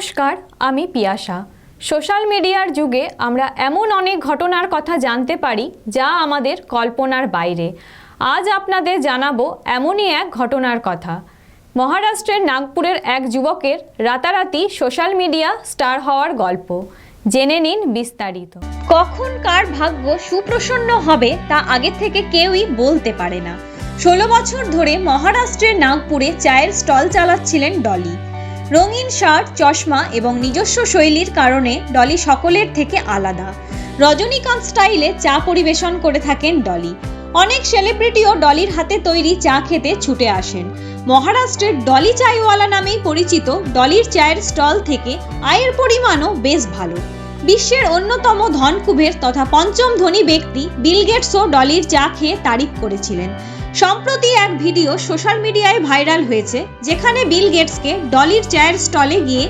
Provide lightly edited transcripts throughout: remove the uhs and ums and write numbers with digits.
নমস্কার, আমি পিয়াসা। সোশ্যাল মিডিয়ার যুগে আমরা এমন অনেক ঘটনার কথা জানতে পারি যা আমাদের কল্পনার বাইরে। আজ আপনাদের জানাবো এমনই এক ঘটনার কথা। মহারাষ্ট্রের নাগপুরের এক যুবকের রাতারাতি সোশ্যাল মিডিয়া স্টার হওয়ার গল্প। জেনে নিন বিস্তারিত। কখন কার ভাগ্য সুপ্রসন্ন হবে তা আগে থেকে কেউই বলতে পারে না। 16 বছর ধরে মহারাষ্ট্রের নাগপুরে চায়ের স্টল চালাচ্ছিলেন ডলি। রঙিন শার্ট, চশমা এবং নিজস্ব শৈলীর কারণে ডলি সকলের থেকে আলাদা। রজনীকান্ত স্টাইলে চা পরিবেশন করে থাকেন ডলি। অনেক সেলিব্রিটিও ডলির হাতে তৈরি চা খেতে ছুটে আসেন। মহারাষ্ট্রের ডলি চায়ওয়ালা নামেই পরিচিত ডলির চায়ের স্টল থেকে আয়ের পরিমাণও বেশ ভালো। বিশ্বের অন্যতম ধনকুবের তথা পঞ্চম ধনী ব্যক্তি বিল গেটসও ডলির চা খেয়ে তারিফ করেছিলেন। সম্প্রতি এক ভিডিও সোশ্যাল মিডিয়ায় ভাইরাল হয়েছে, যেখানে বিল গেটসকে ডলির চায়ের স্টলে গিয়ে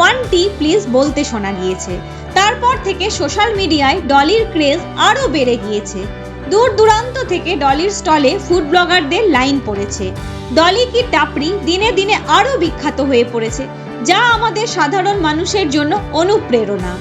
1 টি প্লিজ বলতে শোনা গিয়েছে। তারপর থেকে সোশ্যাল মিডিয়ায় ডলির ক্রেজ আরও বেড়ে গিয়েছে। দূর দূরান্ত থেকে ডলির স্টলে ফুড ব্লগারদের লাইন পড়েছে। ডলি কি টাপরি দিনে দিনে আরও বিখ্যাত হয়ে পড়েছে, যা আমাদের সাধারণ মানুষের জন্য অনুপ্রেরণা।